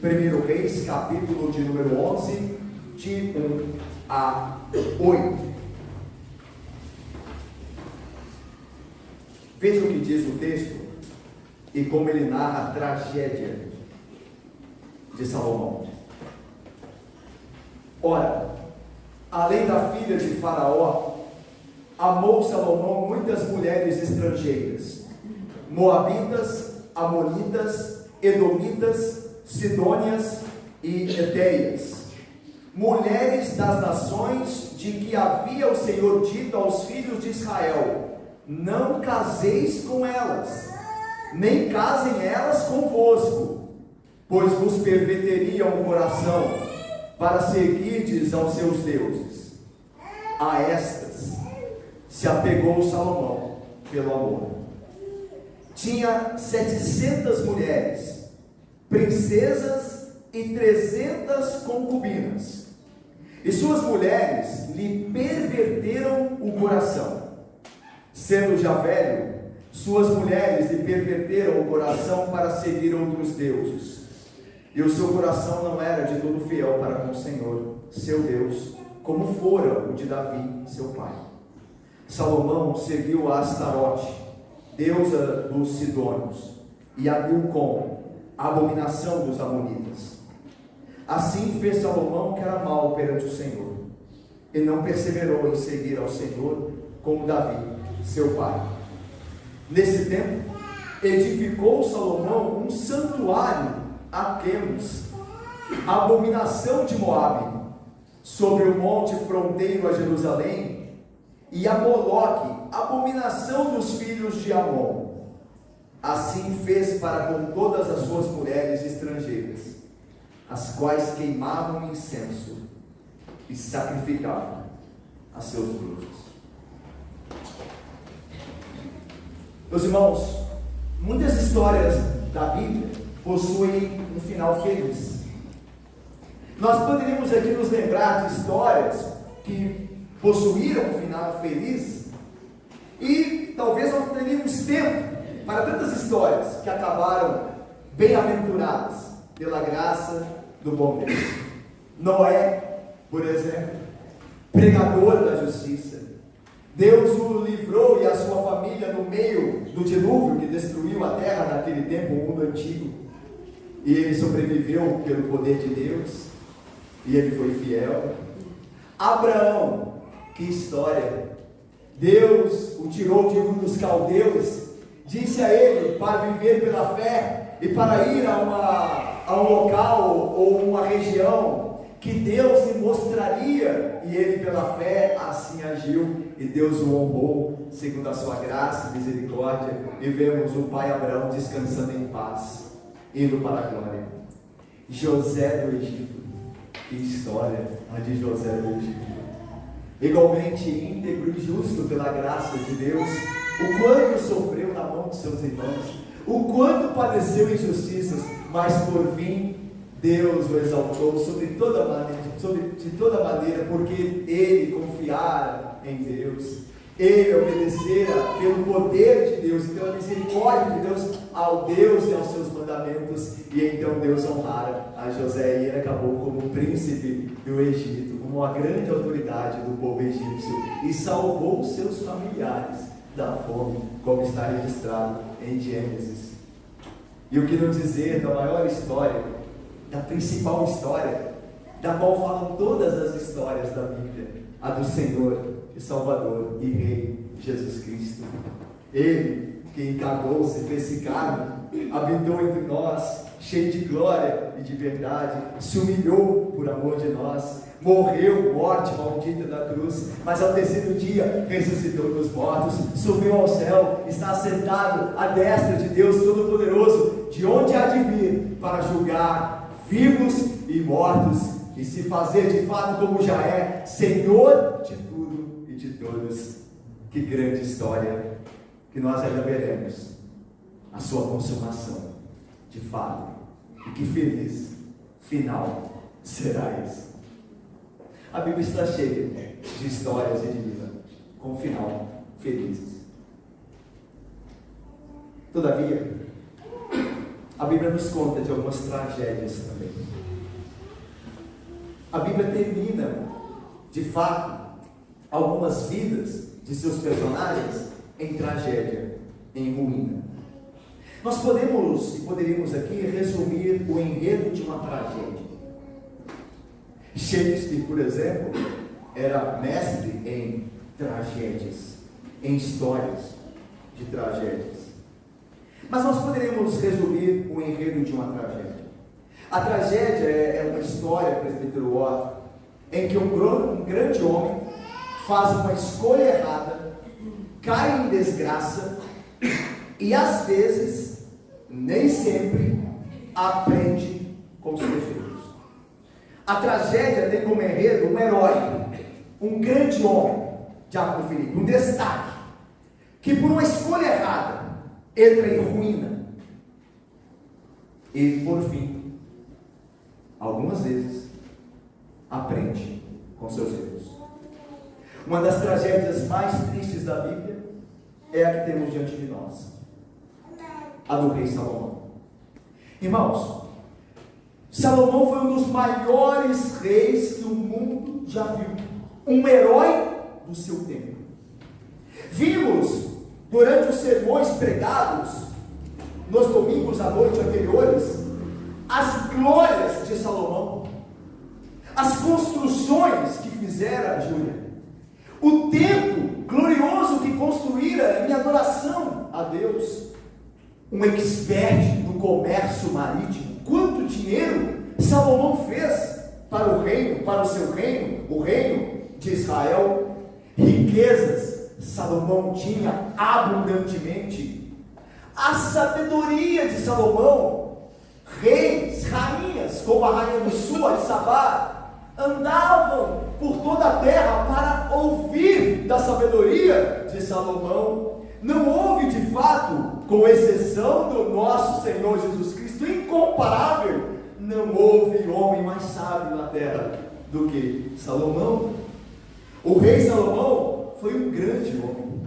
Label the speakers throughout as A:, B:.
A: 1 Reis, capítulo de número 11, de 1 a 8. Veja o que diz o texto e como ele narra a tragédia de Salomão. Ora, além da filha de Faraó, amou Salomão muitas mulheres estrangeiras, moabitas, amonitas, edomitas, sidônias e eteias, mulheres das nações de que havia o Senhor dito aos filhos de Israel: não caseis com elas, nem casem elas convosco, pois vos perverteriam o coração para seguirdes aos seus deuses. A estas se apegou Salomão pelo amor. Tinha 700 mulheres, princesas e 300 concubinas, e suas mulheres lhe perverteram o coração. Sendo já velho, suas mulheres lhe perverteram o coração para seguir outros deuses, e o seu coração não era de todo fiel para com o Senhor, seu Deus, como fora o de Davi, seu pai. Salomão seguiu a Astarote, deusa dos sidônios, e a Milcom, a abominação dos amonitas. Assim fez Salomão que era mau perante o Senhor, e não perseverou em seguir ao Senhor como Davi, seu pai. Nesse tempo, edificou Salomão um santuário a Quemos, a abominação de Moabe, sobre o monte fronteiro a Jerusalém, e a Moloque, abominação dos filhos de Amon. Assim fez para com todas as suas mulheres estrangeiras, as quais queimavam incenso e sacrificavam a seus deuses. Meus irmãos, muitas histórias da Bíblia possuem um final feliz. Nós poderíamos aqui nos lembrar de histórias que possuíram um final feliz, e talvez não teríamos tempo para tantas histórias que acabaram bem-aventuradas pela graça do bom Deus. Noé, por exemplo, pregador da justiça, Deus o livrou e a sua família no meio do dilúvio que destruiu a terra naquele tempo, o mundo antigo, e ele sobreviveu pelo poder de Deus, e ele foi fiel. Abraão, que história! Deus o tirou de Ur dos Caldeus, disse a ele para viver pela fé e para ir a um local ou uma região que Deus lhe mostraria, e ele pela fé assim agiu, e Deus o honrou segundo a sua graça e misericórdia, e vemos o pai Abraão descansando em paz, indo para a glória. José do Egito, que história a de José do Egito! Igualmente íntegro e justo pela graça de Deus, o quanto sofreu na mão de seus irmãos, o quanto padeceu injustiças, mas por fim Deus o exaltou de toda maneira, porque ele confiara em Deus, ele obedecera pelo poder de Deus, pela misericórdia de Deus, ao Deus e aos seus mandamentos, e então Deus honrara a José, e ele acabou como príncipe do Egito, como uma grande autoridade do povo egípcio, e salvou seus familiares da fome, como está registrado em Gênesis. E o que não dizer da maior história, da principal história, da qual falam todas as histórias da Bíblia, a do Senhor e Salvador e Rei Jesus Cristo. Ele que encarnou-se, fez-se carne, habitou entre nós, cheio de glória e de verdade, se humilhou por amor de nós, morreu morte maldita da cruz, mas ao terceiro dia ressuscitou dos mortos, subiu ao céu, está sentado à destra de Deus Todo-Poderoso, de onde há de vir para julgar vivos e mortos, e se fazer de fato como já é, Senhor de tudo e de todos. Que grande história, que nós ainda veremos a sua consumação de fato, e que feliz final será esse. A Bíblia está cheia de histórias e de vida com final felizes. Todavia, a Bíblia nos conta de algumas tragédias também. A Bíblia termina, de fato, algumas vidas de seus personagens em tragédia, em ruína. Nós podemos e poderíamos aqui resumir o enredo de uma tragédia. Shakespeare, por exemplo, era mestre em tragédias, em histórias de tragédias. Mas nós poderíamos resumir o enredo de uma tragédia. A tragédia é uma história, presbítero Otto, em que um grande homem faz uma escolha errada, cai em desgraça e às vezes, nem sempre, aprende com seus erros. A tragédia tem como enredo um herói, um grande homem, Diácono Felipe, um destaque, que por uma escolha errada entra em ruína e, por fim, algumas vezes, aprende com seus erros. Uma das tragédias mais tristes da Bíblia é a que temos diante de nós, a do rei Salomão. Irmãos, Salomão foi um dos maiores reis que o mundo já viu, um herói do seu tempo. Vimos durante os sermões pregados nos domingos à noite anteriores as glórias de Salomão, as construções que fizera Júlia, o templo glorioso que construíra em adoração a Deus, um expert no comércio marítimo. Quanto dinheiro Salomão fez para o reino, para o seu reino, o reino de Israel. Riquezas Salomão tinha abundantemente. A sabedoria de Salomão, reis, rainhas, como a rainha do sul, a de Sabá, andavam por toda a terra para ouvir da sabedoria de Salomão. Não houve de fato, com exceção do nosso Senhor Jesus Cristo, incomparável, não houve homem mais sábio na terra do que Salomão. O rei Salomão foi um grande homem,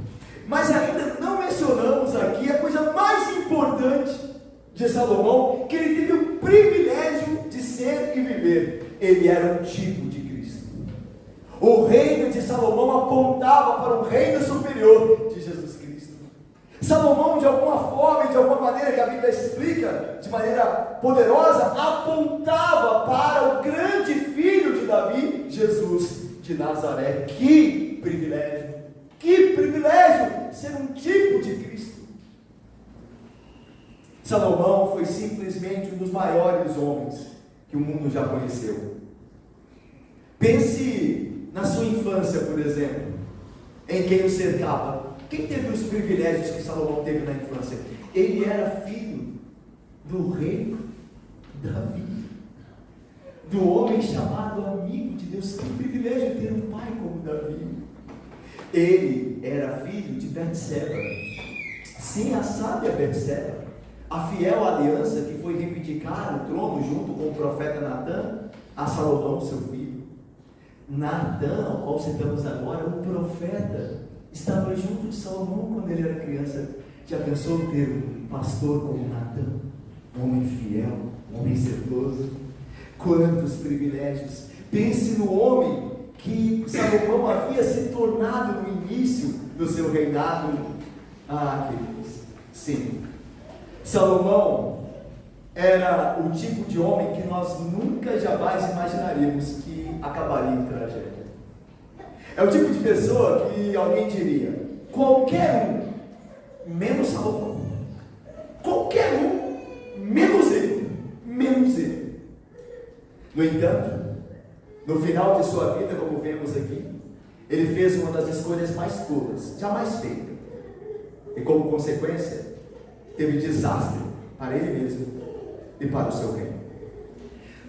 A: mas ainda não mencionamos aqui a coisa mais importante de Salomão, que ele teve o privilégio de ser e viver. Ele era um tipo de Cristo. O reino de Salomão apontava para um reino superior de Jesus Cristo. Salomão, de alguma forma e de alguma maneira que a Bíblia explica de maneira poderosa, apontava para o grande filho de Davi, Jesus de Nazaré. Que privilégio ser um tipo de Cristo. Salomão foi simplesmente um dos maiores homens que o mundo já conheceu. Pense na sua infância, por exemplo, em quem o cercava. Quem teve os privilégios que Salomão teve na infância? Ele era filho do rei Davi, do homem chamado amigo de Deus. Que privilégio ter um pai como Davi. Ele era filho de Betseba. Sim, a sábia Betseba, a fiel aliança que foi reivindicar o trono junto com o profeta Natã a Salomão, seu filho. Natã, ao qual citamos agora, o profeta, estava junto de Salomão quando ele era criança. Já pensou ter um pastor como Natã? Um homem fiel, um homem zeloso. Quantos privilégios! Pense no homem que Salomão havia se tornado no início do seu reinado. Ah, queridos, sim, Salomão era o tipo de homem que nós nunca jamais imaginaríamos que acabaria em tragédia. É o tipo de pessoa que alguém diria, qualquer um, menos Salomão. Qualquer um, menos ele. No entanto, no final de sua vida, como vemos aqui, ele fez uma das escolhas mais tolas, jamais feita. E como consequência, teve desastre para ele mesmo e para o seu reino.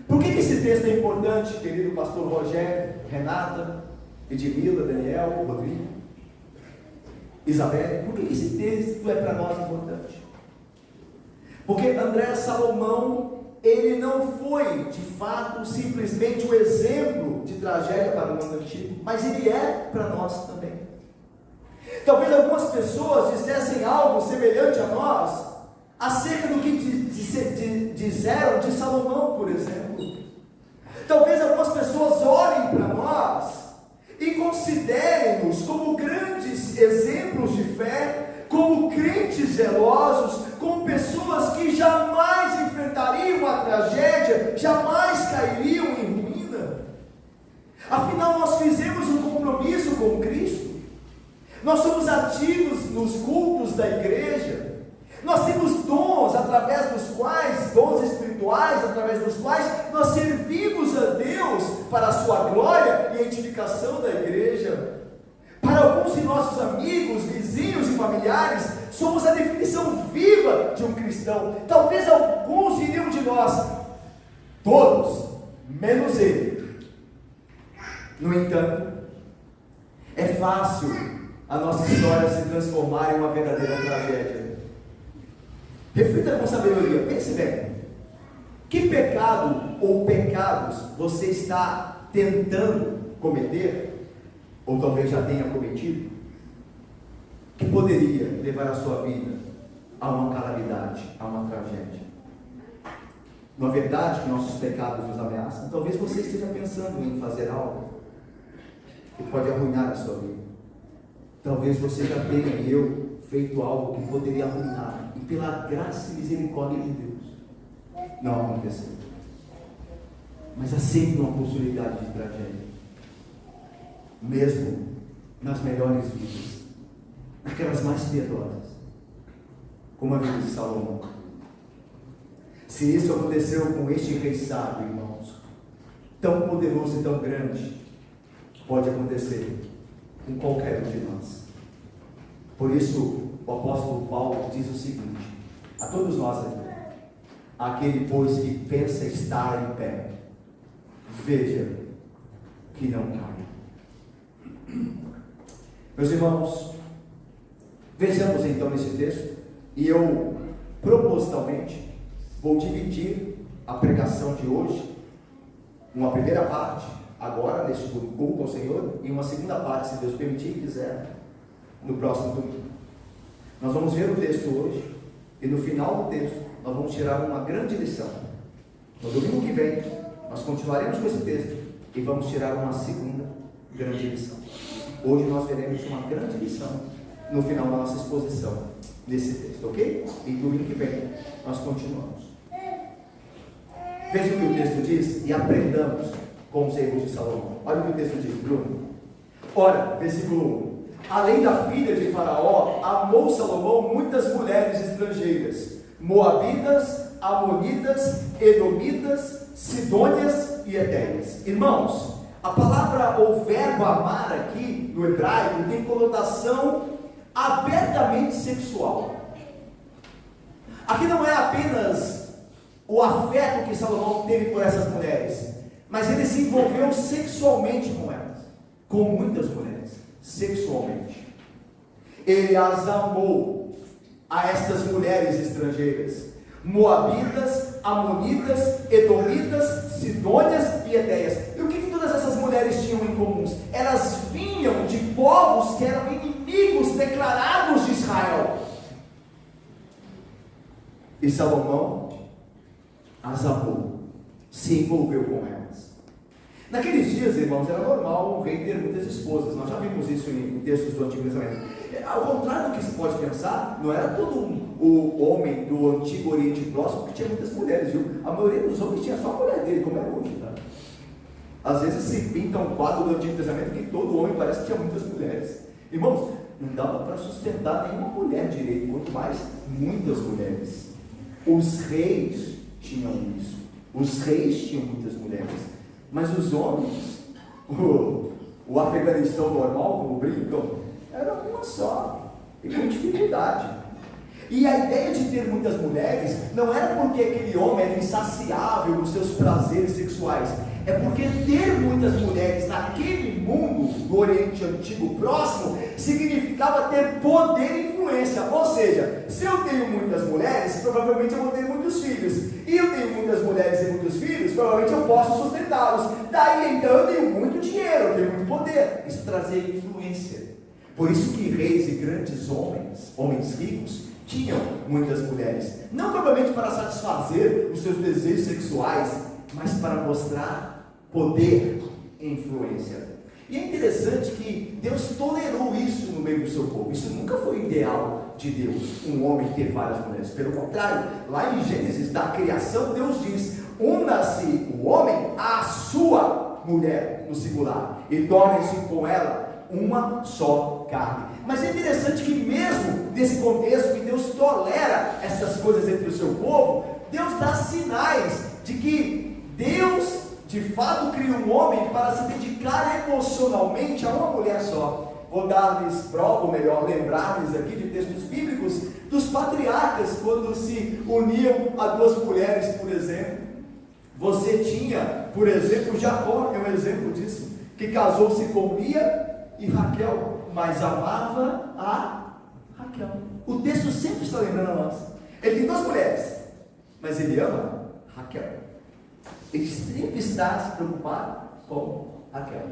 A: Por que esse texto é importante, querido pastor Rogério, Renata, Edmila, Daniel, Rodrigo, Isabel? Por que esse texto é para nós importante? Porque André Salomão, ele não foi de fato simplesmente um exemplo de tragédia para o mundo antigo, mas ele é para nós também. Talvez algumas pessoas dissessem algo semelhante a nós acerca do que disseram de Salomão, por exemplo. Talvez algumas pessoas olhem para nós e considerem-nos como grandes exemplos de fé, como crentes zelosos, como pessoas que jamais enfrentariam a tragédia, jamais cairiam em ruína. Afinal, nós fizemos um compromisso com Cristo, nós somos ativos nos cultos da igreja, nós temos dons através dos quais, dons espirituais através dos quais nós servimos a Deus para a sua glória e a edificação da igreja. Para alguns de nossos amigos, vizinhos e familiares, somos a definição viva de um cristão. Talvez alguns diriam de nós, todos, menos ele. No entanto, é fácil a nossa história se transformar em uma verdadeira tragédia. Reflita com sabedoria, pense bem, que pecado ou pecados você está tentando cometer, ou talvez já tenha cometido, que poderia levar a sua vida a uma calamidade, a uma tragédia? Não é verdade que nossos pecados nos ameaçam? Talvez você esteja pensando em fazer algo que pode arruinar a sua vida. Talvez você já tenha, e eu, feito algo que poderia arruinar, e pela graça e misericórdia de Deus, não aconteceu. Mas há sempre uma possibilidade de tragédia, mesmo nas melhores vidas, naquelas mais piedosas, como a vida de Salomão. Se isso aconteceu com este rei sábio, irmãos, tão poderoso e tão grande, pode acontecer com qualquer um de nós. Por isso, o apóstolo Paulo diz o seguinte, a todos nós aqui: aquele, pois, que pensa estar em pé, veja que não cai. Meus irmãos, vejamos então nesse texto, e eu propositalmente vou dividir a pregação de hoje, uma primeira parte, agora, neste culto ao Senhor, e uma segunda parte, se Deus permitir e quiser, no próximo domingo. Nós vamos ver o texto hoje, e no final do texto, nós vamos tirar uma grande lição. No domingo que vem, nós continuaremos com esse texto, e vamos tirar uma segunda grande lição. Hoje nós veremos uma grande lição, no final da nossa exposição, desse texto, ok? E domingo que vem, nós continuamos. Veja o que o texto diz, e aprendamos com os erros de Salomão. Olha o que o texto diz, Bruno. Ora, versículo 1. Além da filha de Faraó, amou Salomão muitas mulheres estrangeiras, moabitas, amonitas, edomitas, sidônias e etéias. Irmãos, a palavra ou verbo amar aqui no hebraico tem conotação abertamente sexual. Aqui não é apenas o afeto que Salomão teve por essas mulheres, mas ele se envolveu sexualmente com elas, com muitas mulheres, sexualmente. Ele as amou, a estas mulheres estrangeiras, moabitas, amonitas, edomitas, sidônias e etéias. E o que todas essas mulheres tinham em comum? Elas vinham de povos que eram inimigos declarados de Israel. E Salomão as amou, se envolveu com elas. Naqueles dias, irmãos, era normal um rei ter muitas esposas. Nós já vimos isso em textos do Antigo Testamento. Ao contrário do que se pode pensar, não era todo o homem do Antigo Oriente Próximo que tinha muitas mulheres, viu? A maioria dos homens tinha só a mulher dele, como é hoje, tá? Às vezes se pinta um quadro do Antigo Testamento que todo homem parece que tinha muitas mulheres. Irmãos, não dava para sustentar nenhuma mulher direito, quanto mais muitas mulheres. Os reis tinham isso. Os reis tinham muitas mulheres. Mas os homens, o Afeganistão normal, como brincam, era uma só, e com dificuldade. E a ideia de ter muitas mulheres não era porque aquele homem era insaciável nos seus prazeres sexuais, é porque ter muitas mulheres naquele mundo do Oriente Antigo Próximo significava ter poder e influência. Ou seja, se eu tenho muitas mulheres, provavelmente eu vou ter muitos filhos. E eu tenho muitas mulheres e muitos filhos, provavelmente eu posso sustentá-los. Daí então eu tenho muito dinheiro, eu tenho muito poder. Isso trazia influência. Por isso que reis e grandes homens ricos, tinham muitas mulheres, não propriamente para satisfazer os seus desejos sexuais, mas para mostrar poder e influência. E é interessante que Deus tolerou isso no meio do seu povo. Isso nunca foi ideal de Deus, um homem ter várias mulheres. Pelo contrário, lá em Gênesis, da criação, Deus diz: una-se o homem à sua mulher, no singular, e torne-se com ela uma só carne. Mas é interessante que mesmo nesse contexto que Deus tolera essas coisas entre o seu povo, Deus dá sinais de que Deus de fato cria um homem para se dedicar emocionalmente a uma mulher só. Vou dar-lhes prova, ou melhor, lembrar-lhes aqui de textos bíblicos dos patriarcas, quando se uniam a duas mulheres, por exemplo. Você tinha, por exemplo, Jacó, é um exemplo disso, que casou-se com Lia e Raquel, mas amava a Raquel. O texto sempre está lembrando a nós. Ele tem duas mulheres, mas ele ama Raquel. Ele sempre está se preocupado com Raquel.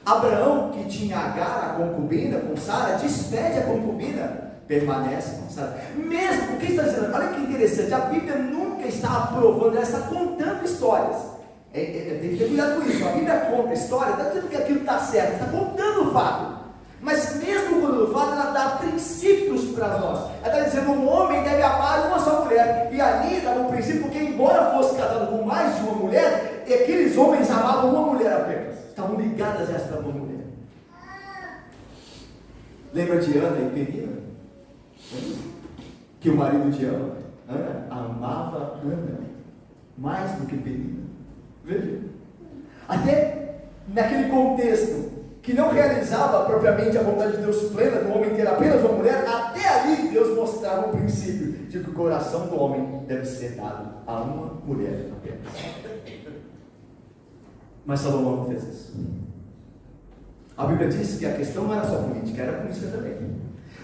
A: Abraão, que tinha Agar, a concubina, com Sara, despede a concubina, permanece com Sara. Mesmo, o que está dizendo? Olha que interessante, a Bíblia nunca está aprovando, ela está contando histórias. Tem que ter cuidado com isso. A Bíblia conta a história, não está dizendo que aquilo está certo, está contando o fato. Mas mesmo quando o fato, ela dá princípios para nós. Ela está dizendo: um homem deve amar uma só mulher. E ali dava um princípio, porque embora fosse casado com mais de uma mulher, aqueles homens amavam uma mulher apenas. Estavam ligadas a esta uma mulher. Lembra de Ana e Penina? Que o marido de Ana amava Ana mais do que Penina. Veja. Até naquele contexto que não realizava propriamente a vontade de Deus plena do homem ter apenas uma mulher, até ali Deus mostrava o princípio de que o coração do homem deve ser dado a uma mulher apenas. Mas Salomão não fez isso. A Bíblia diz que a questão não era só política, era política também.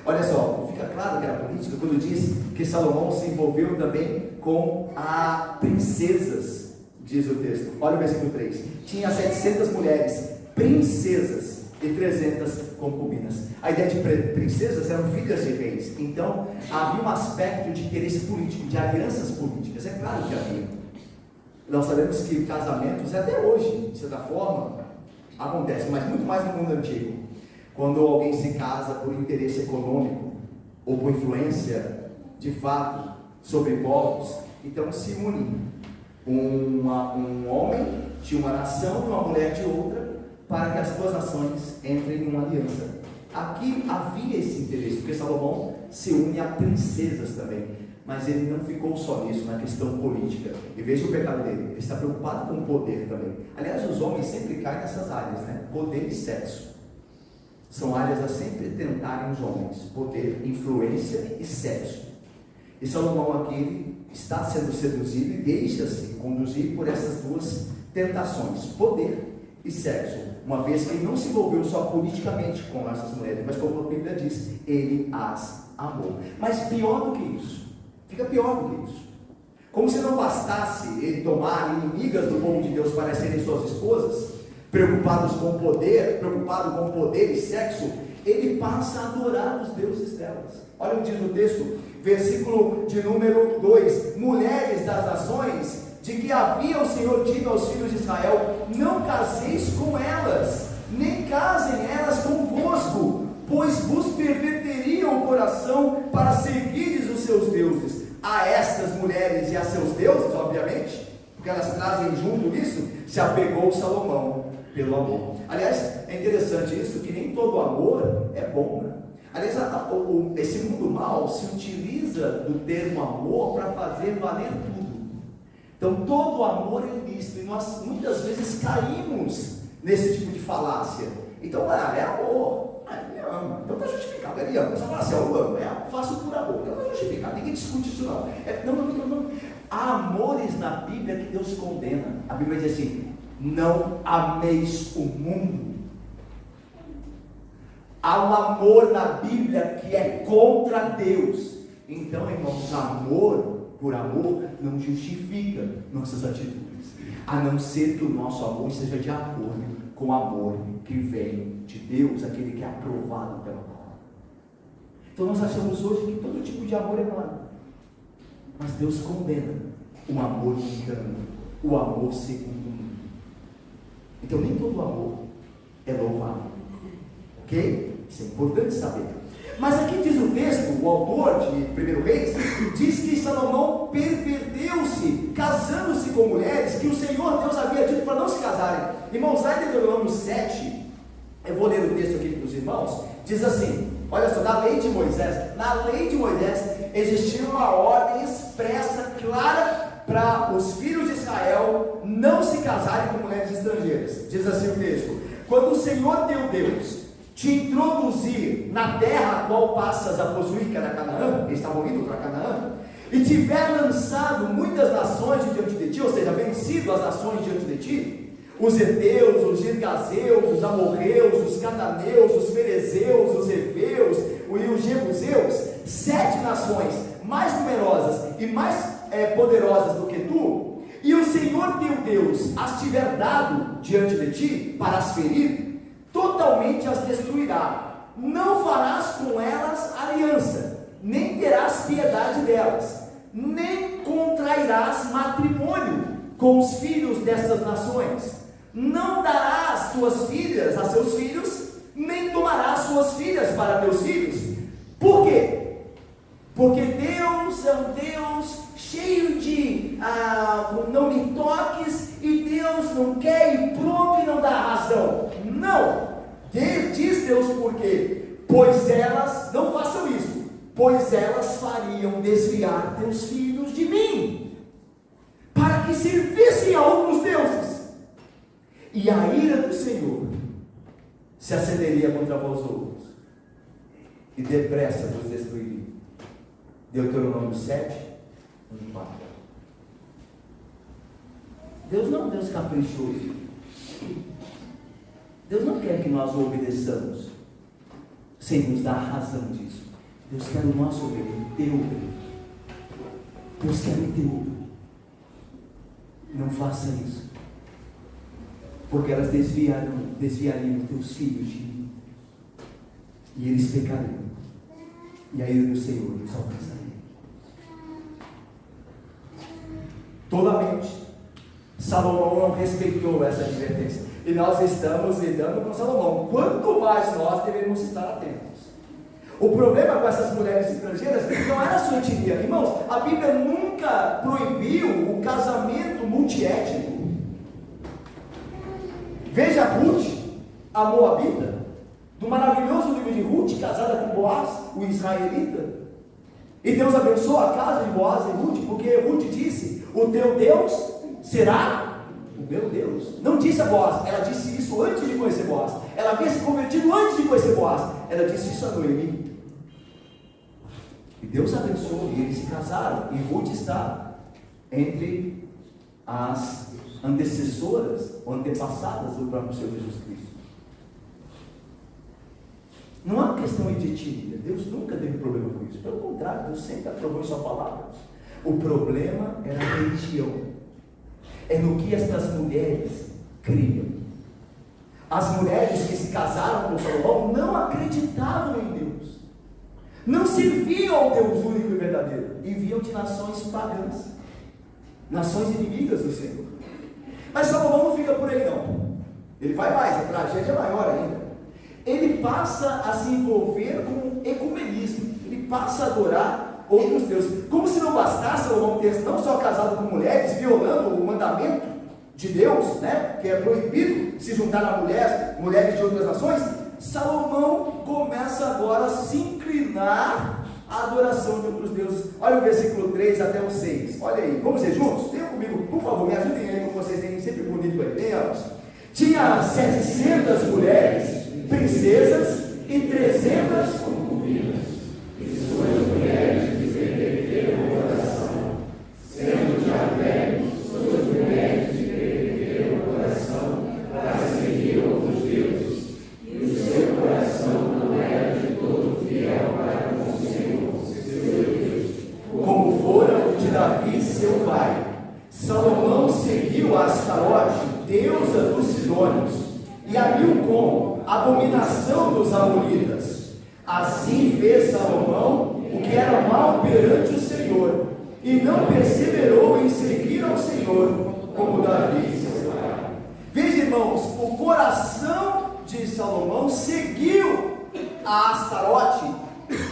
A: Olha só, fica claro que era política quando diz que Salomão se envolveu também com as princesas, diz o texto. Olha o versículo 3. Tinha 700 mulheres, princesas, e 300 concubinas. A ideia de princesas eram filhas de reis. Então havia um aspecto de interesse político, de alianças políticas. É claro que havia. Nós sabemos que casamentos, até hoje, de certa forma, acontecem, mas muito mais no mundo antigo. Quando alguém se casa por interesse econômico ou por influência de fato sobre povos, então se une um homem de uma nação e uma mulher de outra, para que as duas nações entrem em uma aliança. Aqui havia esse interesse, porque Salomão se une a princesas também, mas ele não ficou só nisso, na questão política. E veja o pecado dele, ele está preocupado com o poder também. Aliás, os homens sempre caem nessas áreas, né? Poder e sexo são áreas a sempre tentarem os homens: poder, influência e sexo. E Salomão aqui está sendo seduzido e deixa-se conduzir por essas duas tentações: poder e sexo, uma vez que ele não se envolveu só politicamente com essas mulheres, mas como a Bíblia diz, ele as amou. Mas pior do que isso, fica pior do que isso. Como se não bastasse ele tomar inimigas do povo de Deus para serem suas esposas, preocupado com poder e sexo, ele passa a adorar os deuses delas. Olha o que diz no texto, versículo de número 2: mulheres das nações, de que havia o Senhor dito aos filhos de Israel: não caseis com elas, nem casem elas convosco, pois vos perverteriam o coração para seguires os seus deuses. A estas mulheres e a seus deuses, obviamente, porque elas trazem junto isso, se apegou Salomão pelo amor. Aliás, é interessante isso, que nem todo amor é bom, né? Aliás, esse mundo mal se utiliza do termo amor para fazer valer tudo. Então todo amor é lícito, e nós muitas vezes caímos nesse tipo de falácia. Então, é amor, ele ama, então está justificado, ele ama. Você fala assim: eu amo, faço por amor, não está justificado, ninguém discute isso não. Não. Há amores na Bíblia que Deus condena. A Bíblia diz assim: não ameis o mundo. Há um amor na Bíblia que é contra Deus. Então, irmãos, amor por amor não justifica nossas atitudes, a não ser que o nosso amor seja de acordo com o amor que vem de Deus, aquele que é aprovado pela palavra. Então nós achamos hoje que todo tipo de amor é mal. Mas Deus condena o amor mundano, o amor segundo o mundo. Então nem todo amor é louvável. Ok? Isso é importante saber. Mas aqui diz o texto, o autor de 1 Reis, diz que Salomão perverteu-se, casando-se com mulheres que o Senhor Deus havia dito para não se casarem. Irmãos, lá em Deuteronômio 7, eu vou ler o texto aqui para os irmãos, diz assim, olha só, na lei de Moisés existia uma ordem expressa, clara, para os filhos de Israel não se casarem com mulheres estrangeiras. Diz assim o texto: quando o Senhor teu Deus te introduzir na terra a qual passas a possuir, que era Canaã, eles estavam indo para Canaã, e tiver lançado muitas nações diante de ti, ou seja, vencido as nações diante de ti, os heteus, os girgazeus, os amorreus, os cananeus, os ferezeus, os heveus e os jebuseus, 7 nações mais numerosas e mais poderosas do que tu, e o Senhor teu Deus as tiver dado diante de ti para as ferir, totalmente as destruirá. Não farás com elas aliança, nem terás piedade delas, nem contrairás matrimônio com os filhos dessas nações. Não darás tuas filhas a seus filhos, nem tomarás suas filhas para teus filhos. Por quê? Porque Deus é um Deus cheio de não me toques, e Deus não quer e pronto e não dá razão. Não, diz Deus por quê? Pois elas, não façam isso, pois elas fariam desviar teus filhos de mim, para que servissem a outros deuses, e a ira do Senhor se acenderia contra vós outros, e depressa vos destruiria. Deuteronômio 7, 1 e 4. Deus não é um Deus caprichoso. Deus não quer que nós o obedeçamos sem nos dar a razão disso. Deus quer o nosso obediência. Deus quer o teu. Não faça isso, porque elas desviariam teus filhos de mim, e eles pecariam, e a ira do Senhor os alcançaria. Tolamente, Salomão não respeitou essa advertência, e nós estamos lidando com Salomão. Quanto mais nós devemos estar atentos. O problema com essas mulheres estrangeiras não era a sua etnia. Irmãos, a Bíblia nunca proibiu o casamento multiétnico. Veja Ruth, a Moabita, do maravilhoso livro de Ruth, casada com Boaz, o israelita. E Deus abençoou a casa de Boaz e Ruth, porque Ruth disse: o teu Deus será o meu Deus. Não disse a Boaz, ela disse isso antes de conhecer Boaz. Ela havia se convertido antes de conhecer Boaz. Ela disse isso a Noemi. E Deus abençoou, e eles se casaram. E Ruth está entre as antecessoras ou antepassadas do próprio Senhor Jesus Cristo. Não é uma questão de etnia. Deus nunca teve problema com isso. Pelo contrário, Deus sempre aprovou em sua palavra. O problema era a religião. É no que estas mulheres criam. As mulheres que se casaram com Salomão não acreditavam em Deus, não serviam ao Deus único e verdadeiro, e viam de nações pagãs, nações inimigas do Senhor. Mas Salomão não fica por aí não. Ele vai mais, a tragédia é maior ainda. Ele passa a se envolver com ecumenismo. Ele passa a adorar outros deuses. Como se não bastasse Salomão ter não só casado com mulheres, violando o mandamento de Deus, né, que é proibido se juntar a mulheres de outras nações. Salomão começa agora a se inclinar à adoração de outros deuses. Olha o versículo 3 até o 6. Olha aí, vamos ver juntos? Tenham comigo, por favor, me ajudem aí, como vocês têm sempre bonito aí. Tenhamos. Tinha 700 mulheres, princesas, e 300 concubinas, e suas mulheres desperderam o coração, sendo já velhos, suas mulheres desperderam o coração para seguir outros deuses, e o seu coração não era de todo fiel para com o Senhor, seu Deus, como fora o de Davi, seu pai. Salomão seguiu a Astarote, deusa dos Sidônios, e a Milcom, abominação dos amonitas. Assim fez Salomão o que era mal perante o Senhor, e não perseverou em seguir ao Senhor como Davi seu pai. Veja, irmãos, o coração de Salomão seguiu a Astarote,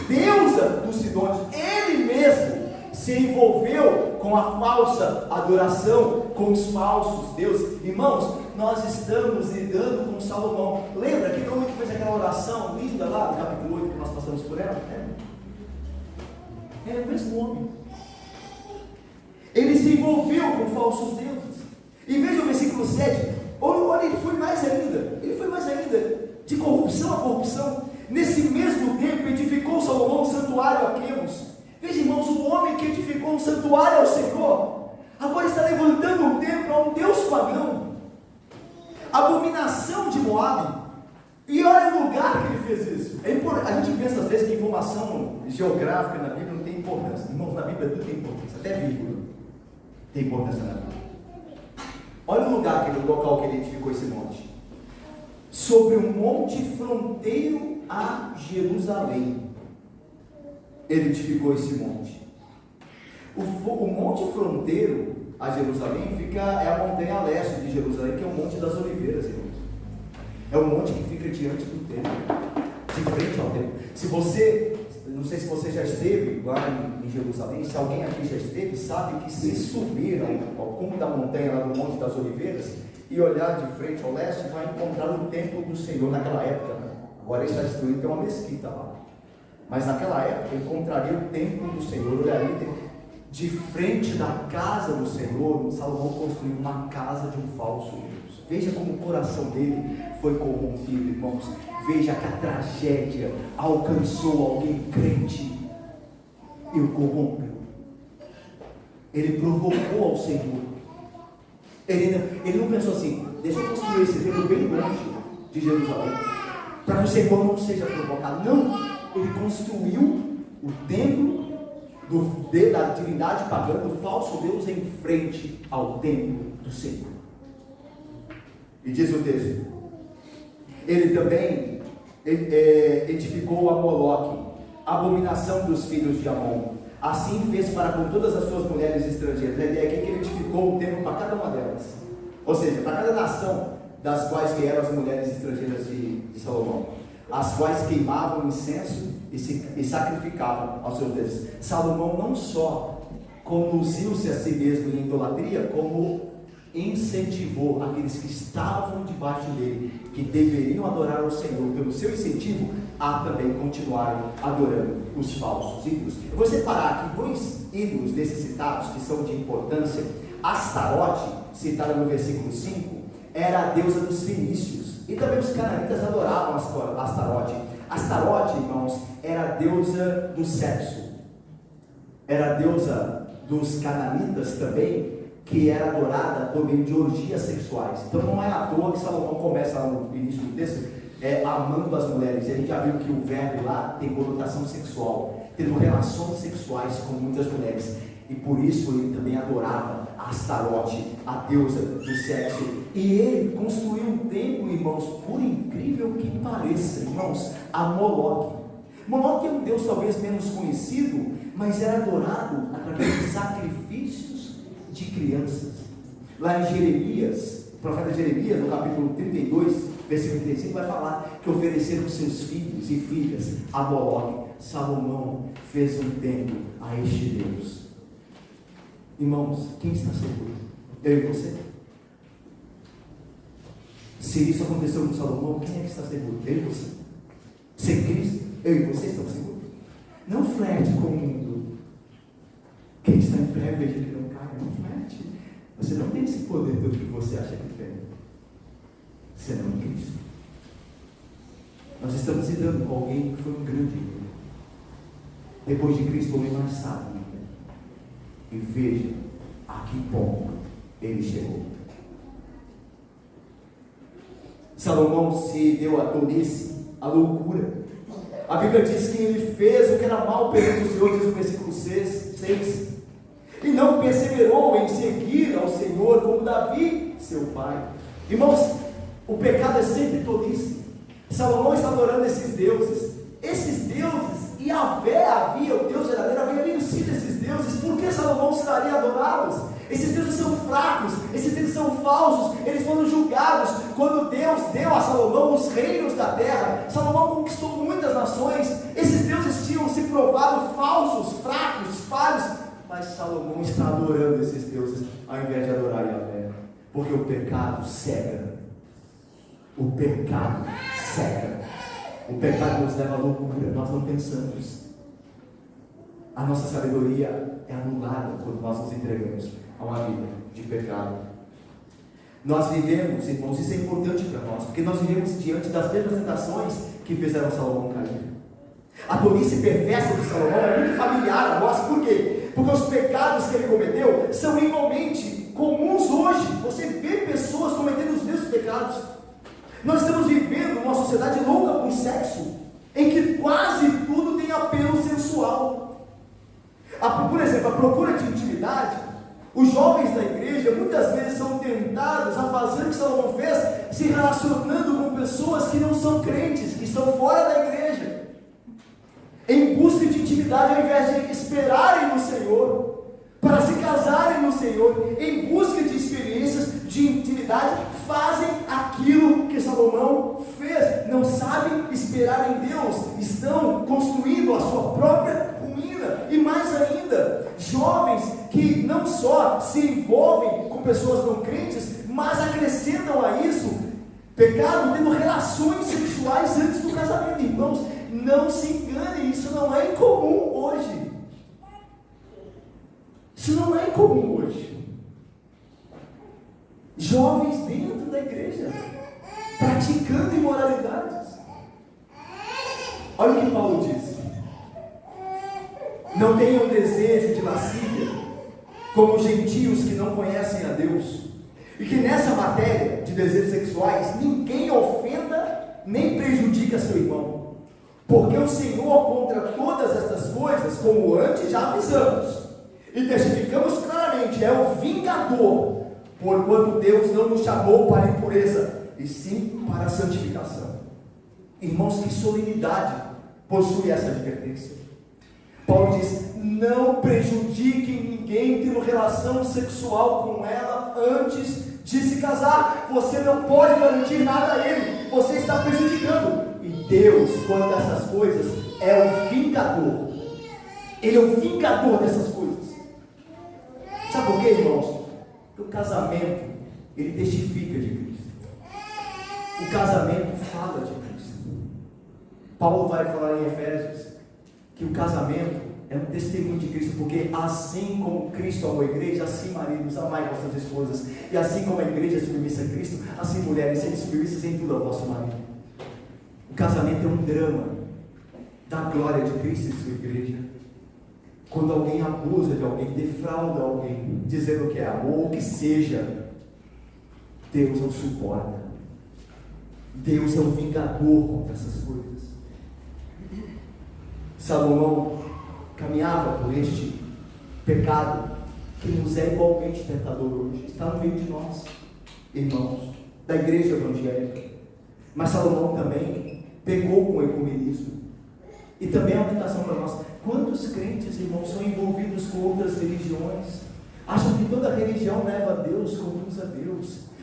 A: deusa dos Sidônios. Ele mesmo se envolveu com a falsa adoração, com os falsos deuses. Irmãos, nós estamos lidando com Salomão. Lembra que o homem que fez aquela oração linda lá no capítulo 8 que nós passamos por ela? É o mesmo homem. Ele se envolveu com falsos deuses. E veja o versículo 7. Olha, ele foi mais ainda, de corrupção a corrupção. Nesse mesmo tempo edificou Salomão um santuário a Quemos. Veja, irmãos, o homem que edificou um santuário ao Senhor, agora está levantando um templo a um Deus pagão, abominação de Moabe. E olha o lugar que ele fez isso. A gente pensa às vezes que informação geográfica na Bíblia não tem importância. Irmãos, na Bíblia tudo tem importância, até vírgula tem importância na Bíblia. Olha o local que ele edificou esse monte. Sobre um monte fronteiro a Jerusalém, ele edificou esse monte. O monte fronteiro a Jerusalém é a montanha a leste de Jerusalém, que é o Monte das Oliveiras, irmãos. É o monte que fica diante do templo, de frente ao templo. Se você, não sei se você já esteve lá em Jerusalém, se alguém aqui já esteve, sabe que se subir ao cume da montanha, lá do Monte das Oliveiras, e olhar de frente ao leste, vai encontrar o templo do Senhor naquela época. Agora está destruído, tem uma mesquita lá. Mas naquela época encontraria o templo do Senhor, olharia de frente da casa do Senhor. Salomão construiu uma casa de um falso Deus. Veja como o coração dele foi corrompido, irmãos. Veja que a tragédia alcançou alguém crente e o corrompeu. Ele provocou ao Senhor. Ele não pensou assim: deixa eu construir esse templo bem longe de Jerusalém, para que o Senhor não seja provocado. Não, ele construiu o templo da divindade pagã, do falso Deus, em frente ao templo do Senhor. E diz o texto: ele também edificou a Moloque, abominação dos filhos de Amon. Assim fez para com todas as suas mulheres estrangeiras. A ideia aqui é que ele edificou um templo para cada uma delas, ou seja, para cada nação das quais que eram as mulheres estrangeiras de Salomão, as quais queimavam incenso e sacrificavam aos seus deuses. Salomão não só conduziu-se a si mesmo em idolatria, como incentivou aqueles que estavam debaixo dele, que deveriam adorar ao Senhor, pelo seu incentivo, a também continuarem adorando os falsos ídolos. Eu vou separar aqui dois ídolos desses citados que são de importância. Astarote, citada no versículo 5, era a deusa dos fenícios, e também os cananitas adoravam Astarote. Astarote, irmãos, era a deusa do sexo, era a deusa dos cananitas também, que era adorada por meio de orgias sexuais. Então não é à toa que Salomão começa lá no início do texto amando as mulheres. E a gente já viu que o verbo lá tem conotação sexual, tendo relações sexuais com muitas mulheres, e por isso ele também adorava Astarote, a deusa do sexo. E ele construiu um templo, irmãos, por incrível que pareça, irmãos, a Moloque. Moloque é um deus talvez menos conhecido, mas era adorado através de sacrifícios de crianças. Lá em Jeremias, o profeta Jeremias, no capítulo 32, versículo 35, vai falar que ofereceram seus filhos e filhas a Moloque. Salomão fez um templo a este Deus. Irmãos, quem está seguro? Eu e você? Se isso aconteceu com Salomão, quem é que está seguro? Eu e você? Sem Cristo, eu e você estamos seguros? Não flerte com o mundo. Quem está em pé, veja que não cai. Não flerte. Você não tem esse poder todo que você acha que tem, senão em Cristo. Nós estamos lidando com alguém que foi um grande erro. Depois de Cristo, o homem mais sábio. E veja a que ponto ele chegou. Salomão se deu a tolice, a loucura. A Bíblia diz que ele fez o que era mal perante o Senhor, diz no versículo 6, e não perseverou em seguir ao Senhor como Davi, seu pai. Irmãos, o pecado é sempre tolice. Salomão está adorando esses deuses, esses deuses, Yahvé havia, o Deus verdadeiro, havia vencido esses deuses. Por que Salomão se daria a adorá-los? Esses deuses são fracos, esses deuses são falsos, eles foram julgados quando Deus deu a Salomão os reinos da terra. Salomão conquistou muitas nações, esses deuses tinham se provado falsos, fracos, falhos, mas Salomão está adorando esses deuses ao invés de adorar Yahvé, porque o pecado cega. O pecado cega. O pecado nos leva à loucura, nós não pensamos. A nossa sabedoria é anulada quando nós nos entregamos a uma vida de pecado. Nós vivemos, irmãos, isso é importante para nós, porque nós vivemos diante das mesmas tentações que fizeram Salomão cair. A tolice perversa de Salomão é muito familiar a nós. Por quê? Porque os pecados que ele cometeu são igualmente comuns hoje. Você vê pessoas cometendo os mesmos pecados. Nós estamos vivendo uma sociedade louca por sexo, em que quase tudo tem apelo sensual. Por exemplo, a procura de intimidade. Os jovens da igreja muitas vezes são tentados a fazer o que Salomão fez, se relacionando com pessoas que não são crentes, que estão fora da igreja, em busca de intimidade, ao invés de esperarem no Senhor, para se casarem no Senhor, em busca de experiências de intimidade, fazem aquilo que Salomão fez. Não sabem esperar em Deus, estão construindo a sua própria ruína. E mais ainda, jovens que não só se envolvem com pessoas não crentes, mas acrescentam a isso pecado, tendo relações sexuais antes do casamento. Irmãos, não se enganem, isso não é incomum hoje. Isso não é incomum hoje. Jovens dentro da igreja, praticando imoralidades. Olha o que Paulo diz: não tenham desejo de lascívia, como os gentios que não conhecem a Deus, e que nessa matéria de desejos sexuais ninguém ofenda nem prejudica seu irmão, porque o Senhor contra todas estas coisas, como antes já avisamos e testificamos claramente, é o vingador, porquanto Deus não nos chamou para a impureza, e sim para a santificação. Irmãos, que solenidade possui essa advertência. Paulo diz: não prejudiquem ninguém tendo relação sexual com ela antes de se casar. Você não pode garantir nada a ele, você está prejudicando. E Deus, quanto a essas coisas, é o vingador. Ele é o vingador dessas coisas. Sabe por quê, irmãos? Porque o casamento, ele testifica de Cristo. O casamento fala de Cristo. Paulo vai falar em Efésios que o casamento é um testemunho de Cristo, porque assim como Cristo amou a igreja, assim maridos, amai vossas esposas, e assim como a igreja é submissa a Cristo, assim mulheres, sejam submissas em tudo ao vosso marido. O casamento é um drama da glória de Cristo e sua igreja. Quando alguém abusa de alguém, defrauda alguém, dizendo que é amor ou que seja, Deus não suporta. Deus é o vingador contra essas coisas. Salomão caminhava por este pecado que nos é igualmente tentador hoje. Está no meio de nós, irmãos, da igreja evangélica. Mas Salomão também pecou com o ecumenismo. E também é uma tentação para nós. Quantos crentes, irmãos, são envolvidos com outras religiões? Acham que toda religião leva a Deus, conduz a Deus.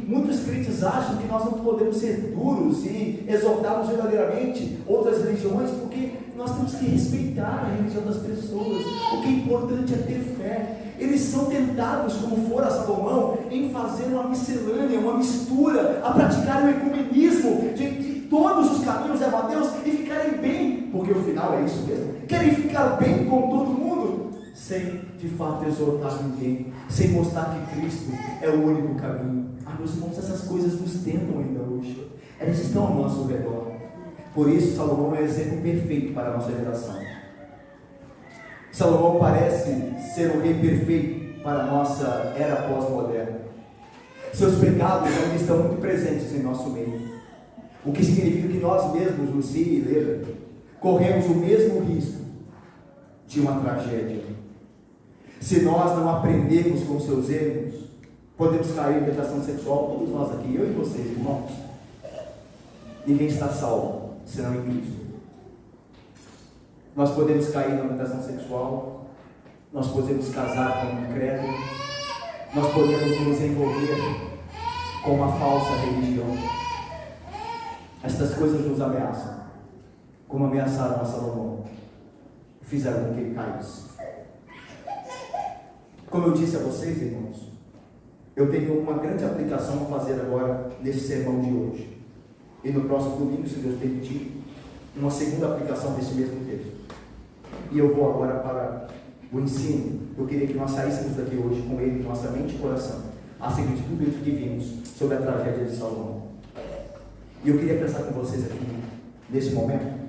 A: Muitos crentes acham que nós não podemos ser duros e exortarmos verdadeiramente outras religiões, porque nós temos que respeitar a religião das pessoas. O que é importante é ter fé. Eles são tentados, como fora Salomão, em fazer uma miscelânea, uma mistura, a praticar o ecumenismo, de todos os caminhos levam a Deus e ficarem bem, porque o final é isso mesmo, querem ficar bem com todo mundo, sem de fato exortar ninguém, sem mostrar que Cristo é o único caminho. Meus irmãos, essas coisas nos tentam ainda hoje, elas estão ao nosso redor. Por isso Salomão é o exemplo perfeito para a nossa geração. Salomão parece ser o rei perfeito para a nossa era pós-moderna. Seus pecados ainda estão muito presentes em nosso meio, o que significa que nós mesmos, Lucia e Leila, corremos o mesmo risco de uma tragédia. Se nós não aprendermos com seus erros, podemos cair em tentação sexual, todos nós aqui, eu e vocês, irmãos. Ninguém está salvo, senão em Cristo. Nós podemos cair na orientação sexual, nós podemos casar com um credo, nós podemos nos envolver com uma falsa religião. Estas coisas nos ameaçam, como ameaçaram a Salomão, fizeram com que ele caísse. Como eu disse a vocês, irmãos, eu tenho uma grande aplicação a fazer agora nesse sermão de hoje. E no próximo domingo, se Deus permitir, uma segunda aplicação desse mesmo texto. E eu vou agora para o ensino. Eu queria que nós saíssemos daqui hoje com ele em nossa mente e coração, acerca de tudo isso que vimos sobre a tragédia de Salomão. E eu queria pensar com vocês aqui, nesse momento,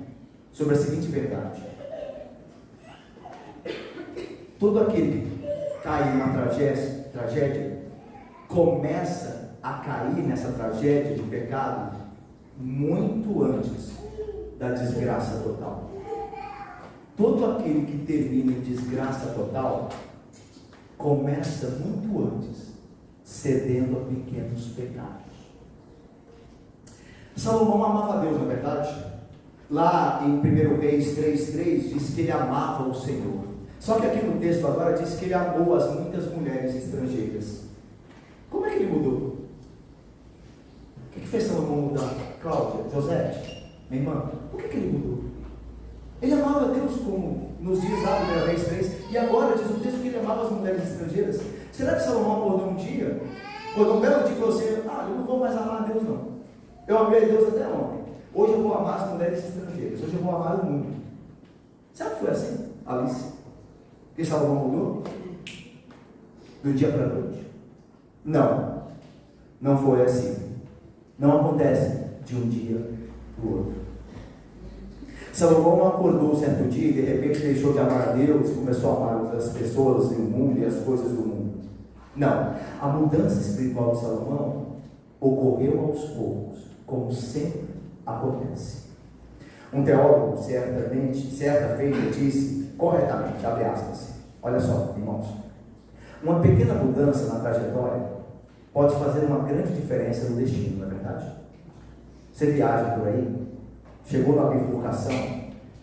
A: sobre a seguinte verdade: todo aquele que cai em uma tragédia, começa a cair nessa tragédia de pecado muito antes da desgraça total. Todo aquele que termina em desgraça total começa muito antes, cedendo a pequenos pecados. Salomão amava a Deus, na verdade. Lá em 1 Reis 3,3 diz que ele amava o Senhor. Só que aqui no texto agora diz que ele amou as muitas mulheres estrangeiras. Como é que ele mudou? O que fez Salomão mudar? Cláudia, José, minha irmã, por que ele mudou? Ele amava a Deus, como nos diz lá no 1 Reis 3, e agora diz o texto que ele amava as mulheres estrangeiras. Será que Salomão acordou um dia, quando um belo dia falou assim: eu não vou mais amar a Deus não, eu amei a Deus até ontem, hoje eu vou amar as mulheres estrangeiras, hoje eu vou amar o mundo? Será que foi assim, Alice? Que Salomão mudou? Do dia para a noite? Não, não foi assim. Não acontece de um dia para o outro. Salomão não acordou certo dia e de repente deixou de amar a Deus e começou a amar outras pessoas e o mundo e as coisas do mundo. Não, a mudança espiritual de Salomão ocorreu aos poucos, como sempre acontece. Um teólogo certa feita disse corretamente, abre aspas, olha só, irmãos, uma pequena mudança na trajetória pode fazer uma grande diferença no destino, não é verdade? Você viaja por aí, chegou na bifurcação,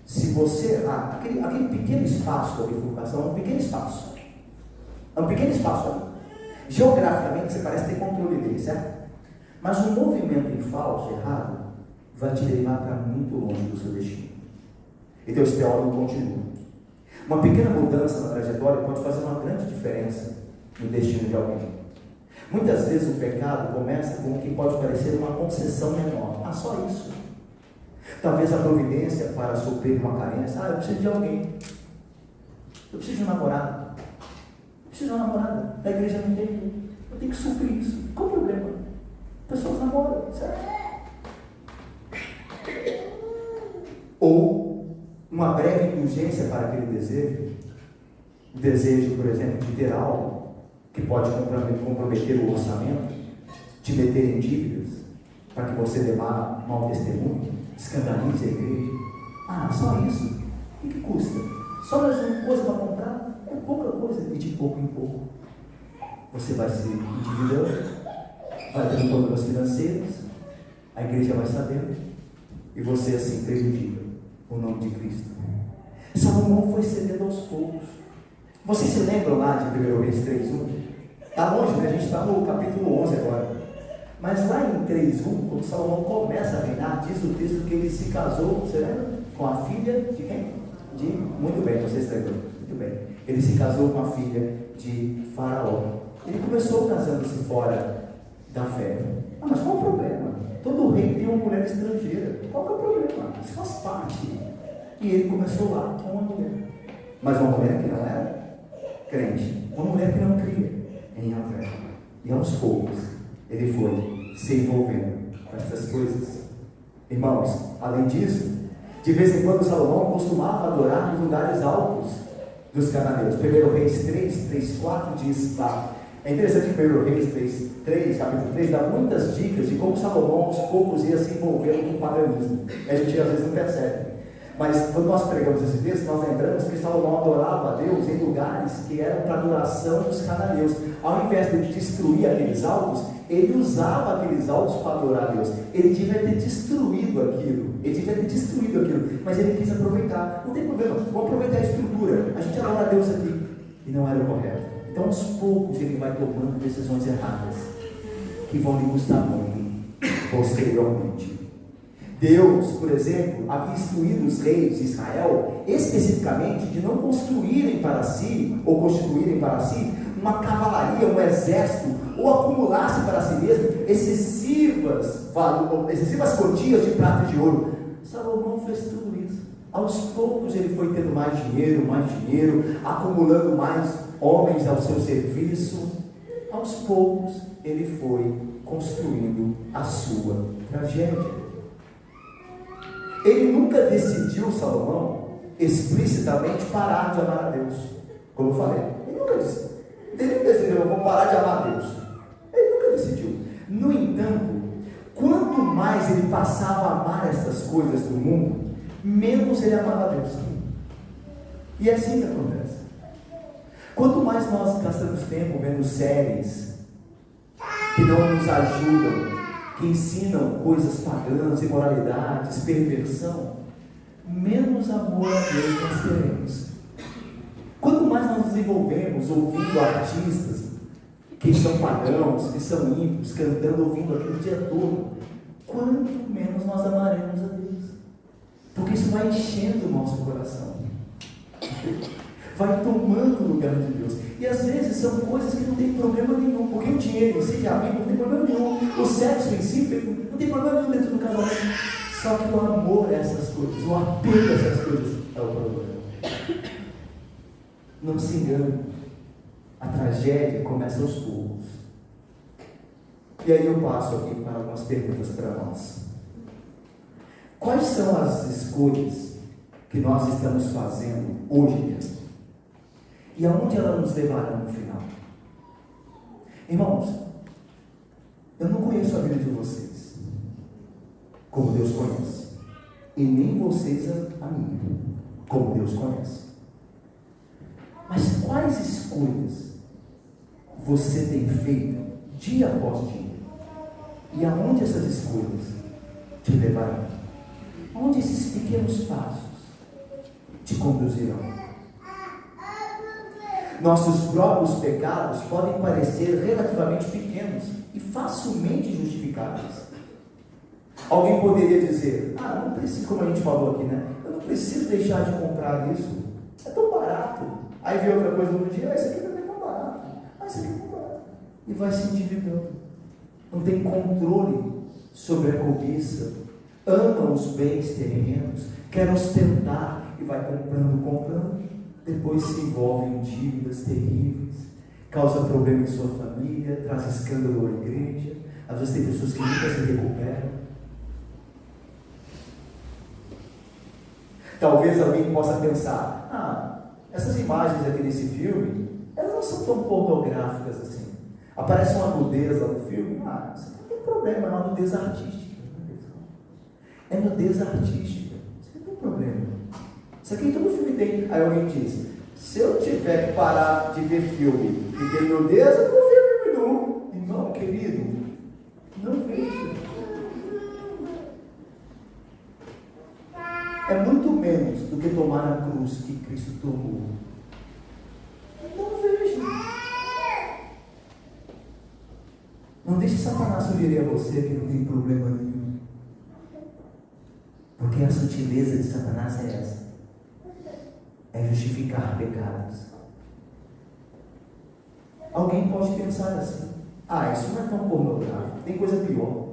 A: se você errar, aquele pequeno espaço da bifurcação é um pequeno espaço ali. Geograficamente você parece ter controle dele, certo? Mas um movimento em falso, errado, vai te levar para muito longe do seu destino. Então esse teólogo continua: uma pequena mudança na trajetória pode fazer uma grande diferença no destino de alguém. Muitas vezes o pecado começa com o que pode parecer uma concessão menor. Só isso. Talvez a providência para suprir uma carência. Eu preciso de alguém. Eu preciso de um namorado. Eu preciso de uma namorada. A igreja não tem. Eu tenho que suprir isso. Qual o problema? Pessoas namoram, certo? Ou uma breve indulgência para aquele desejo. O desejo, por exemplo, de ter algo que pode comprometer o orçamento, te meter em dívidas, para que você dê mau testemunho, escandalize a igreja. Só isso? O que custa? Só mais uma coisa para comprar? É pouca coisa, e de pouco em pouco você vai se endividando, vai tendo problemas financeiros, a igreja vai sabendo, e você assim prejudica o nome de Cristo. Salomão foi cedendo aos poucos. Vocês se lembram lá de 1 Reis 3:1? Está longe, né? A gente está no capítulo 11 agora. Mas lá em 3:1, quando Salomão começa a reinar, diz o texto que ele se casou, você lembra? Com a filha de quem? Muito bem, vocês lembram? Muito bem. Ele se casou com a filha de Faraó. Ele começou casando-se fora da fé. Mas qual o problema? Todo rei tem uma mulher estrangeira. Qual que é o problema? Isso faz parte. E ele começou lá com uma mulher. Mas uma mulher que não era crente. Uma mulher que não cria em Yahvé. E aos poucos ele foi se envolvendo com essas coisas. Irmãos, além disso, de vez em quando Salomão costumava adorar nos lugares altos dos cananeus. 1 Reis 3:4 diz lá. É interessante que 1 Reis 3, capítulo 3, dá muitas dicas de como Salomão aos poucos ia se envolvendo com o paganismo. A gente às vezes não percebe. Mas quando nós pregamos esse texto, nós lembramos que Salomão adorava a Deus em lugares que eram para adoração dos cananeus. Ao invés de destruir aqueles altos, ele usava aqueles altos para adorar a Deus. Ele devia ter destruído aquilo. Mas ele quis aproveitar. Não tem problema, vamos aproveitar a estrutura. A gente adora a Deus aqui. E não era o correto. Então, aos poucos, ele vai tomando decisões erradas, que vão lhe custar muito posteriormente. Deus, por exemplo, havia instruído os reis de Israel, especificamente, de não construírem para si, ou constituírem para si, uma cavalaria, um exército, ou acumulasse para si mesmo excessivas quantias de prata e de ouro. Salomão fez tudo isso. Aos poucos ele foi tendo mais dinheiro, acumulando mais homens ao seu serviço. Aos poucos ele foi construindo a sua tragédia. Ele nunca decidiu, Salomão, explicitamente parar de amar a Deus. Como eu falei, ele nunca disse. Ele nunca decidiu, eu vou parar de amar a Deus. Ele nunca decidiu. No entanto, quanto mais ele passava a amar essas coisas do mundo, menos ele amava a Deus. E é assim que acontece. Quanto mais nós gastamos tempo vendo séries que não nos ajudam, que ensinam coisas pagãs, imoralidades, perversão, menos amor a Deus nós teremos. Quanto mais nós desenvolvemos ouvindo artistas que são pagãos, que são ímpios, cantando, ouvindo aquilo o dia todo, quanto menos nós amaremos a Deus. Porque isso vai enchendo o nosso coração, vai tomando o lugar de Deus. E às vezes são coisas que não tem problema nenhum, porque o dinheiro em si, a vida, não tem problema nenhum, o sexo em si, não tem problema nenhum dentro do casamento. Só que o amor a essas coisas, o apego a essas coisas é o problema. Não se engane, a tragédia começa aos poucos. E aí eu passo aqui para algumas perguntas para nós. Quais são as escolhas que nós estamos fazendo hoje mesmo? E aonde elas nos levarão no final? Irmãos, eu não conheço a vida de vocês como Deus conhece, e nem vocês a minha como Deus conhece. Mas quais escolhas você tem feito dia após dia? E aonde essas escolhas te levarão? Aonde esses pequenos passos te conduzirão? Nossos próprios pecados podem parecer relativamente pequenos e facilmente justificáveis. Alguém poderia dizer: não preciso, como a gente falou aqui, né? Eu não preciso deixar de comprar isso, é tão barato. Aí vê outra coisa no outro dia: isso aqui também é tão barato, isso aqui é tão barato. E vai se endividando. Não tem controle sobre a cobiça, ama os bens terrenos, quer ostentar e vai comprando. Depois se envolve em dívidas terríveis, causa problema em sua família, traz escândalo à igreja. Às vezes tem pessoas que nunca se recuperam. Talvez alguém possa pensar: essas imagens aqui desse filme, elas não são tão pornográficas assim. Aparece uma nudez lá no filme, isso aqui não tem problema, é uma nudez artística. É nudez artística, isso aqui não tem problema. Isso aqui todo filme tem. Aí alguém diz: se eu tiver que parar de ver filme e ter nudez, eu não vou ver filme não. Irmão querido, não veja. É muito menos do que tomar a cruz que Cristo tomou. Não veja. Não deixe Satanás sugerir a você que não tem problema nenhum. Porque a sutileza de Satanás é essa. É justificar pecados. Alguém pode pensar assim: isso não é tão pornográfico, tem coisa pior.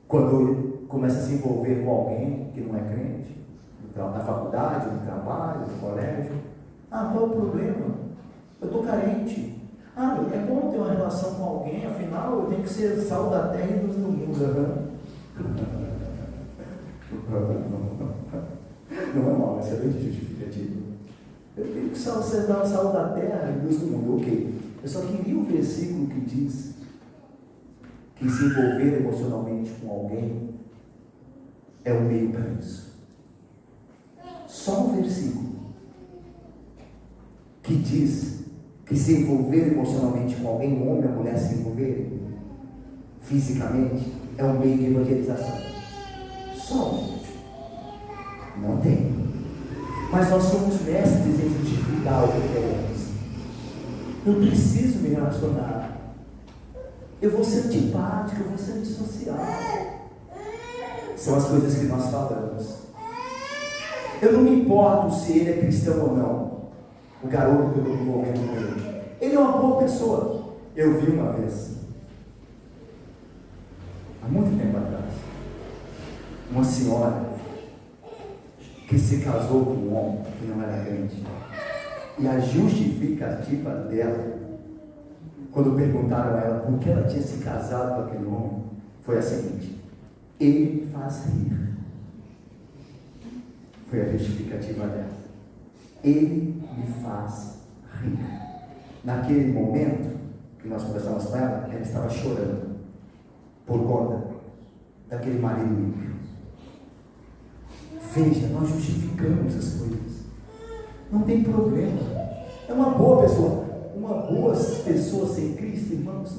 A: Quando começa a se envolver com alguém que não é crente, na faculdade, no trabalho, no colégio, qual é o problema? Eu estou carente. É bom ter uma relação com alguém, afinal eu tenho que ser sal da terra e luz do mundo. Não é mal, excelente justificativo. Eu tenho que ser sal da terra e luz do mundo. Ok. Eu só queria um versículo que diz que se envolver emocionalmente com alguém é o meio para isso. Só um versículo que diz que se envolver emocionalmente com alguém, o homem ou a mulher se envolver fisicamente, é um meio de evangelização. Só um. Não tem. Mas nós somos mestres em justificar o que queremos. Eu preciso me relacionar. Eu vou ser antipático, eu vou ser antissocial. São as coisas que nós falamos. Eu não me importo se ele é cristão ou não. O garoto que eu estou me envolvendo com ele. Ele é uma boa pessoa. Eu vi uma vez, há muito tempo atrás, uma senhora que se casou com um homem que não era crente. E a justificativa dela, quando perguntaram a ela por que ela tinha se casado com aquele homem, foi a seguinte: ele me faz rir. Foi a justificativa dela. Ele me faz rir. Naquele momento que nós conversamos com ela, ela estava chorando por conta daquele marido ímpio. Veja, nós justificamos as coisas. Não tem problema. É uma boa pessoa. Uma boa pessoa sem Cristo, irmãos,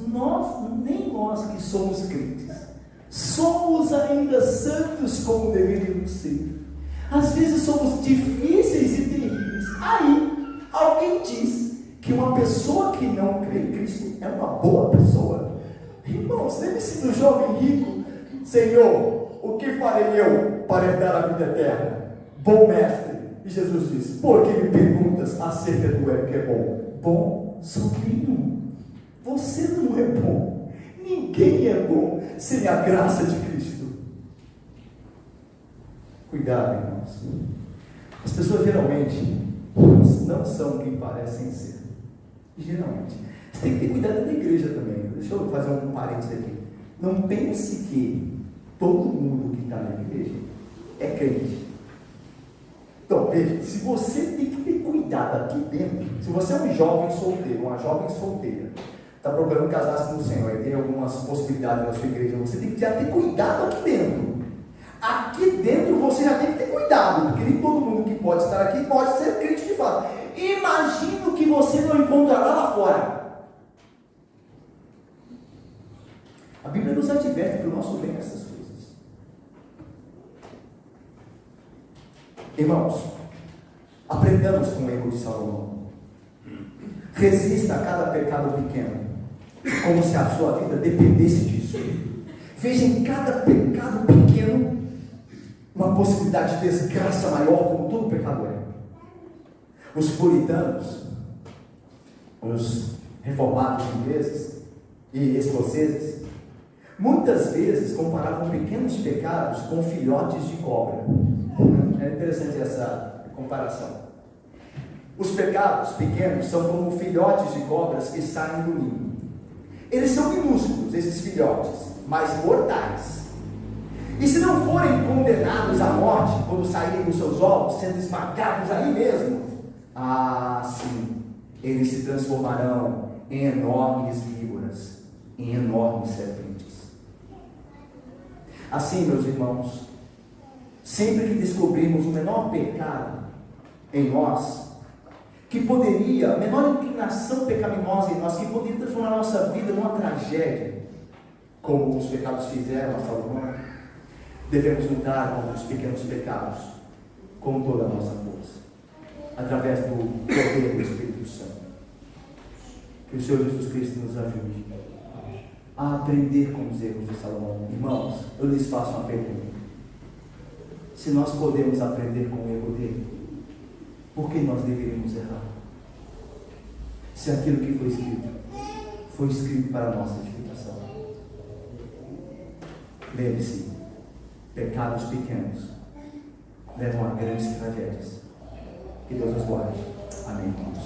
A: nem nós que somos crentes, somos ainda santos como deveríamos ser. Às vezes somos difíceis e terríveis. Aí, alguém diz que uma pessoa que não crê em Cristo é uma boa pessoa. Irmãos, lembre-se do jovem rico. Senhor, o que farei eu para herdar a vida eterna? Bom mestre. E Jesus diz: por que me perguntas acerca do que é bom? Bom, sobrinho, você não é bom. Ninguém é bom sem a graça de Cristo. Cuidado, irmãos. As pessoas geralmente não são quem parecem ser. Geralmente. Você tem que ter cuidado da igreja também. Deixa eu fazer um parênteses aqui. Não pense que todo mundo que está na igreja é crente. Então, veja, se você tem que ter cuidado aqui dentro, se você é um jovem solteiro, uma jovem solteira, está procurando casar-se no Senhor e tem algumas possibilidades na sua igreja, você tem que já ter cuidado aqui dentro. Aqui dentro você já tem que ter cuidado, porque nem todo mundo que pode estar aqui pode ser crente de fato. Imagino que você não encontrará lá fora. A Bíblia nos adverte para o nosso bem essas coisas. Irmãos, aprendamos com o erro de Salomão. Resista a cada pecado pequeno, como se a sua vida dependesse disso. Veja em cada pecado pequeno uma possibilidade de desgraça maior, como todo pecado é. Os puritanos, os reformados ingleses e escoceses, muitas vezes comparavam pequenos pecados com filhotes de cobra. É interessante essa comparação. Os pecados pequenos são como filhotes de cobras que saem do ninho. Eles são minúsculos, esses filhotes, mas mortais. E se não forem condenados à morte quando saírem dos seus ovos, sendo esmagados aí mesmo, sim, eles se transformarão em enormes víboras, em enormes serpentes. Assim, meus irmãos, sempre que descobrimos o menor pecado em nós, que poderia, a menor inclinação pecaminosa em nós, que poderia transformar a nossa vida numa tragédia, como os pecados fizeram a Salomão, devemos lutar contra os pequenos pecados com toda a nossa força, através do poder do Espírito Santo. Que o Senhor Jesus Cristo nos ajude a aprender com os erros de Salomão. Irmãos, eu lhes faço uma pergunta: se nós podemos aprender com o erro dele, por que nós deveríamos errar? Se aquilo que foi escrito para a nossa edificação. Lembre-se, pecados pequenos levam a grandes tragédias. Que Deus nos guarde. Amém, irmãos.